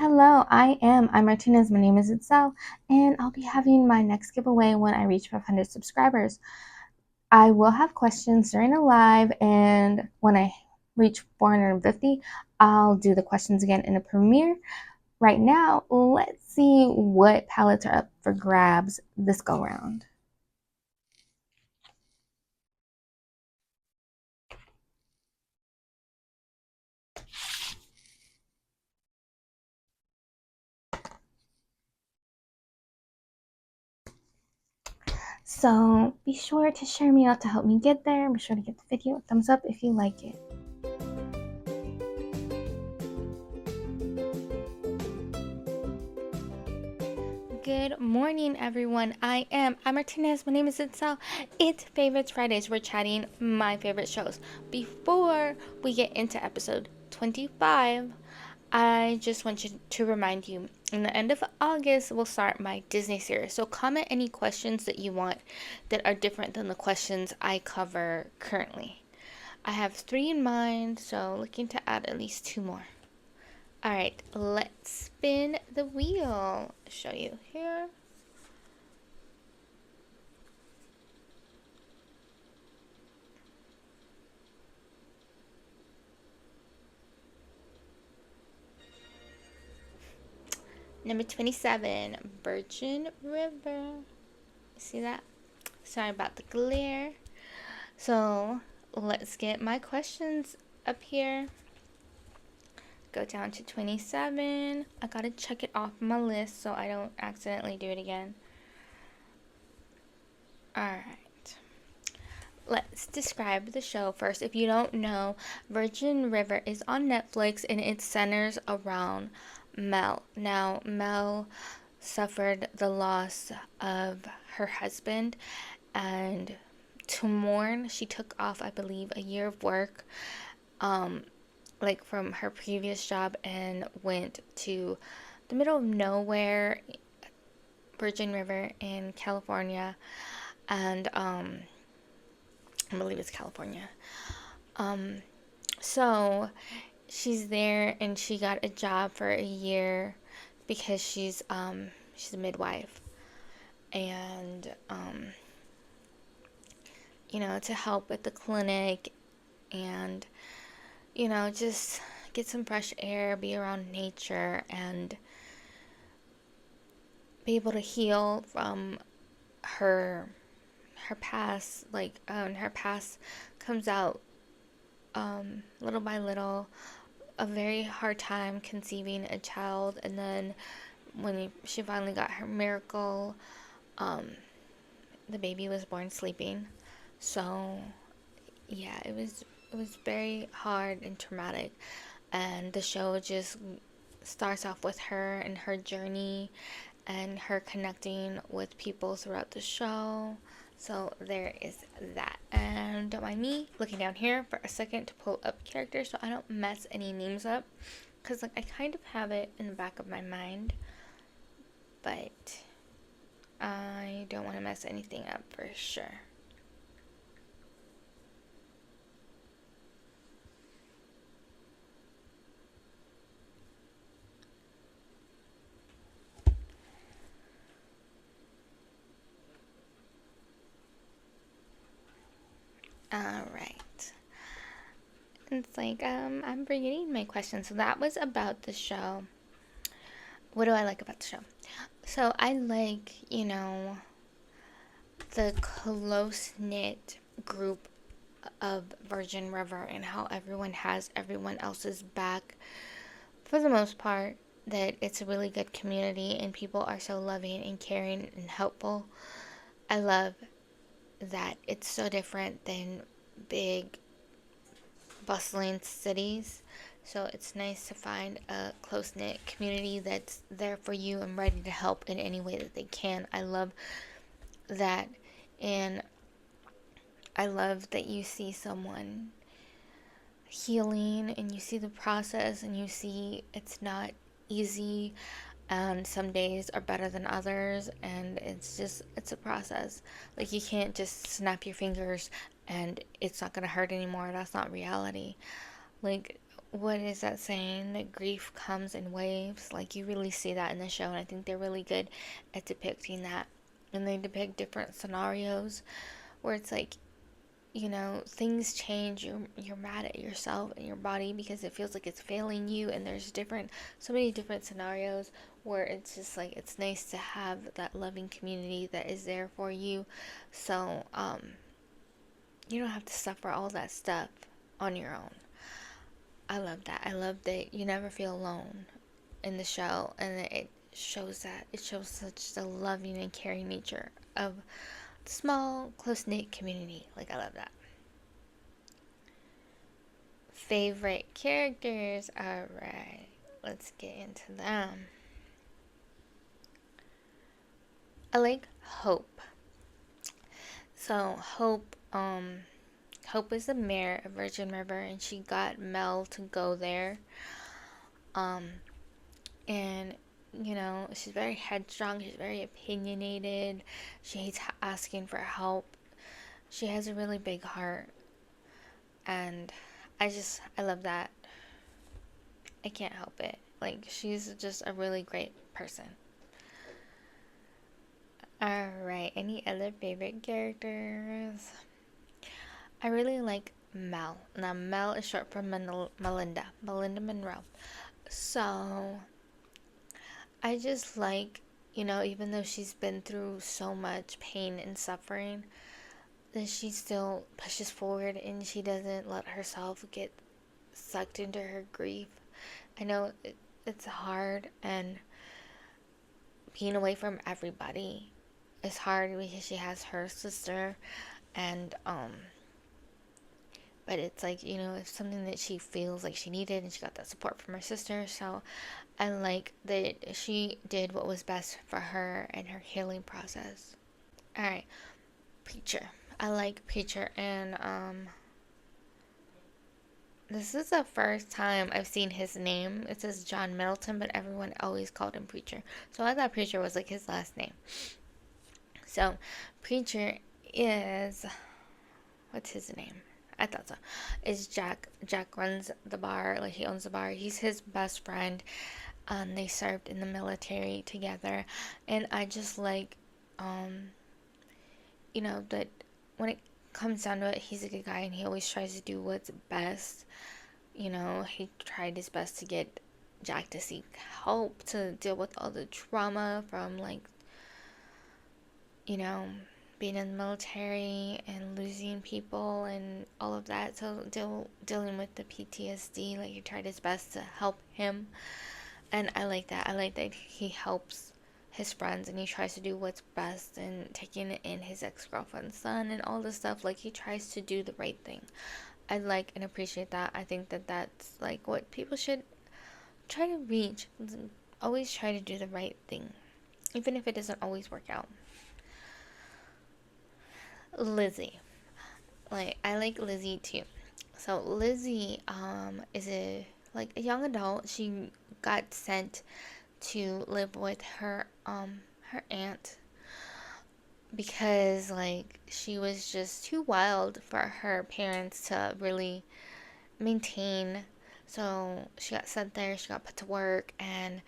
Hello, I'm Martinez. My name is Itzell, and I'll be having my next giveaway when I reach 500 subscribers. I will have questions during the live, and when I reach 450, I'll do the questions again in a premiere. Right now, let's see what palettes are up for grabs this go round. So be sure to share me out to help me get there. Be sure to give the video a thumbs up if you like it. Good morning, everyone. I'm Martinez. My name is Itzell. It's Favorites Fridays. We're chatting my favorite shows. Before we get into episode 25, I just want to remind you, in the end of August, we'll start my Disney series. So comment any questions that you want that are different than the questions I cover currently. I have 3 in mind, so looking to add at least 2 more. All right, let's spin the wheel. Show you here. Number 27, Virgin River. See that? Sorry about the glare. So let's get my questions up here. Go down to 27. I gotta check it off my list so I don't accidentally do it again. Alright. Let's describe the show first. If you don't know, Virgin River is on Netflix and it centers around Mel. Now, Mel suffered the loss of her husband, and to mourn, she took off, I believe, a year of work, like from her previous job, and went to the middle of nowhere, Virgin River in California, and I believe it's California. So she's there and she got a job for a year because she's a midwife, and to help at the clinic, and just get some fresh air, be around nature, and be able to heal from her past. Her past comes out little by little. A very hard time conceiving a child, and then when she finally got her miracle, the baby was born sleeping. So yeah, it was very hard and traumatic, and the show just starts off with her and her journey and her connecting with people throughout the show. So there is that. And don't mind me looking down here for a second to pull up characters so I don't mess any names up, because I kind of have it in the back of my mind, but I don't want to mess anything up for sure. Alright. It's like, I'm forgetting my question. So that was about the show. What do I like about the show? So I like, the close-knit group of Virgin River, and how everyone has everyone else's back for the most part. That it's a really good community and people are so loving and caring and helpful. I love that it's so different than big bustling cities. So it's nice to find a close-knit community that's there for you and ready to help in any way that they can. I love that. And I love that you see someone healing and you see the process and you see it's not easy, and some days are better than others, and it's a process. Like, you can't just snap your fingers and it's not going to hurt anymore. That's not reality. Like, what is that saying? That grief comes in waves. Like, you really see that in the show, and I think they're really good at depicting that. And they depict different scenarios where it's like, things change. You're mad at yourself and your body because it feels like it's failing you, and there's so many different scenarios where it's just like it's nice to have that loving community that is there for you. So you don't have to suffer all that stuff on your own. I love that. I love that you never feel alone in the show, and it shows that. It shows such the loving and caring nature of the small, close knit community. Like, I love that. Favorite characters. Alright, let's get into them. I like Hope. So Hope is the mayor of Virgin River, and she got Mel to go there. And she's very headstrong. She's very opinionated. She hates asking for help. She has a really big heart, and I love that. I can't help it. Like, she's just a really great person. Alright, any other favorite characters? I really like Mel. Now, Mel is short for Melinda Monroe. So, I just like, even though she's been through so much pain and suffering, that she still pushes forward and she doesn't let herself get sucked into her grief. I know it's hard, and being away from everybody is hard because she has her sister, and but it's like, it's something that she feels like she needed, and she got that support from her sister. So I like that she did what was best for her and her healing process. All right, Preacher. I like Preacher, and this is the first time I've seen his name. It says John Middleton, but everyone always called him Preacher. So I thought Preacher was like his last name. So Preacher is, what's his name? I thought so. Is Jack. Jack runs the bar, like he owns the bar. He's his best friend. They served in the military together, and I just like, that when it comes down to it, he's a good guy, and he always tries to do what's best. He tried his best to get Jack to seek help to deal with all the trauma from, like, being in the military and losing people and all of that. So dealing with the PTSD, like, he tried his best to help him, and I like that. I like that he helps his friends, and he tries to do what's best, and taking in his ex-girlfriend's son and all this stuff. Like, he tries to do the right thing. I like and appreciate that. I think that that's like what people should try to reach. Always try to do the right thing, even if it doesn't always work out. Lizzie. Like, I like Lizzie too. So Lizzie is a young adult. She got sent to live with her aunt because, like, she was just too wild for her parents to really maintain. So she got sent there, she got put to work, and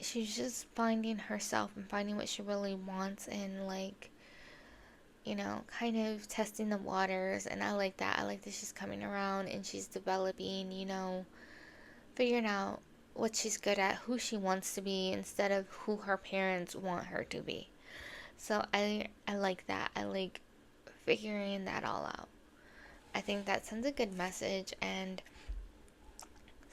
she's just finding herself and finding what she really wants, and, like, kind of testing the waters. And I like that. I like that she's coming around and she's developing, figuring out what she's good at, who she wants to be, instead of who her parents want her to be. So I like that. I like figuring that all out. I think that sends a good message, and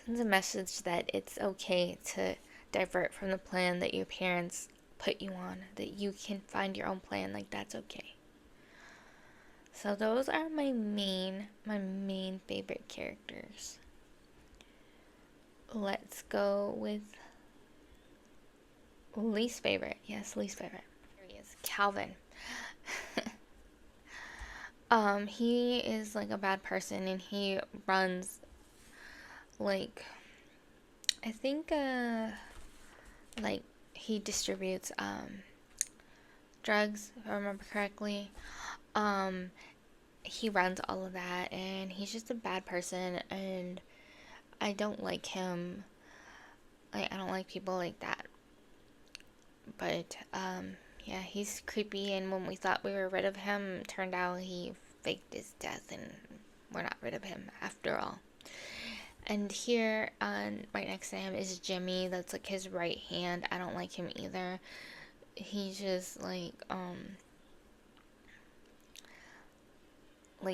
sends a message that it's okay to divert from the plan that your parents put you on, that you can find your own plan. Like, that's okay. So those are my main favorite characters. Let's go with least favorite. Yes, least favorite. Here he is, Calvin. He is like a bad person, and he runs, like, I think like, he distributes drugs, if I remember correctly. He runs all of that, and he's just a bad person, and I don't like him. Like, I don't like people like that. But yeah, he's creepy, and when we thought we were rid of him, turned out he faked his death, and we're not rid of him after all. And here, right next to him is Jimmy. That's like his right hand. I don't like him either. He just like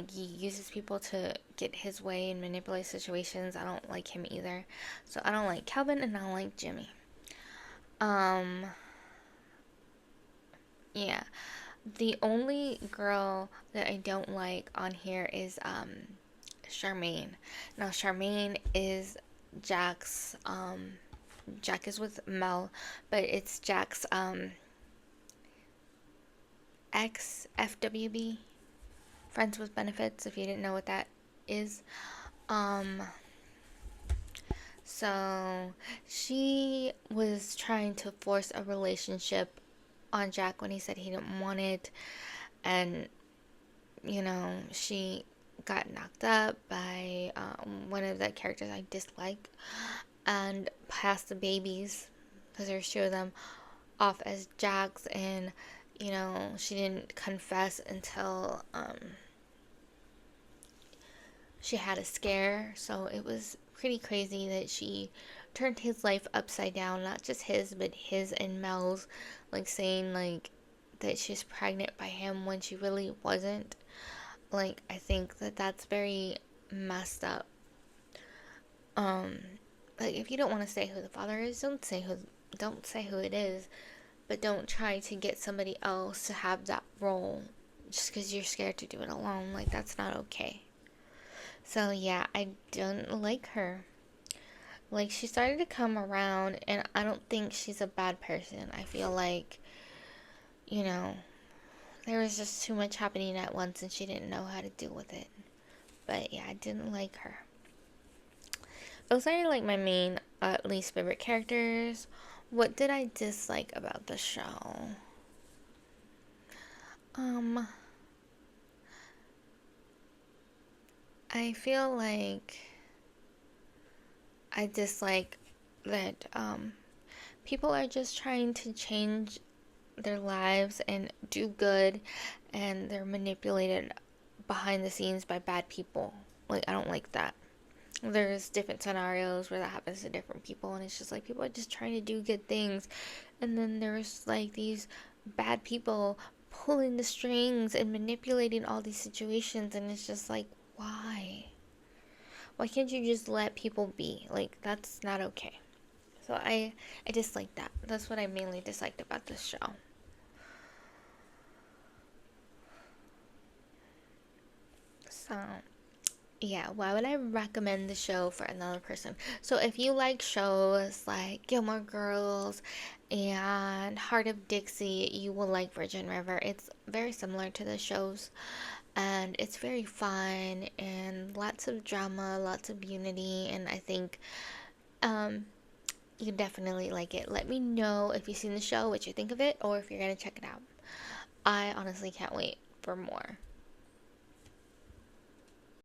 he uses people to get his way and manipulate situations. I don't like him either. So I don't like Calvin, and I don't like Jimmy. Um, yeah. The only girl that I don't like on here is Charmaine. Now Charmaine is Jack's Jack is with Mel, but it's Jack's ex FWB, friends with benefits, if you didn't know what that is. Um so she was trying to force a relationship on Jack when he said he didn't want it, and she got knocked up by one of the characters I dislike, and passed the babies, because there's two of them, off as Jack's, and she didn't confess until she had a scare. So it was pretty crazy that she turned his life upside down, not just his, but his and Mel's, like saying like that she's pregnant by him when she really wasn't. Like, I think that that's very messed up. Um, like, if you don't want to say who the father is, don't say who it is, but don't try to get somebody else to have that role just because you're scared to do it alone. Like, that's not okay. So yeah, I don't like her. Like, she started to come around, and I don't think she's a bad person. I feel like, you know, there was just too much happening at once, and she didn't know how to deal with it. But yeah, I didn't like her. Those are like my main least favorite characters. What did I dislike about the show? Um, I feel like I dislike that people are just trying to change their lives and do good, and they're manipulated behind the scenes by bad people. Like, I don't like that. There's different scenarios where that happens to different people, and it's just like people are just trying to do good things, and then there's like these bad people pulling the strings and manipulating all these situations, and it's just like, why can't you just let people be? Like, that's not okay. So I dislike that. That's what I mainly disliked about this show. So yeah, why would I recommend the show for another person? So if you like shows like Gilmore Girls and Heart of Dixie, you will like Virgin River. It's very similar to the shows, and it's very fun and lots of drama, lots of unity, and I think um you definitely like it. Let me know if you've seen the show, what you think of it, or if you're gonna check it out. I honestly can't wait for more.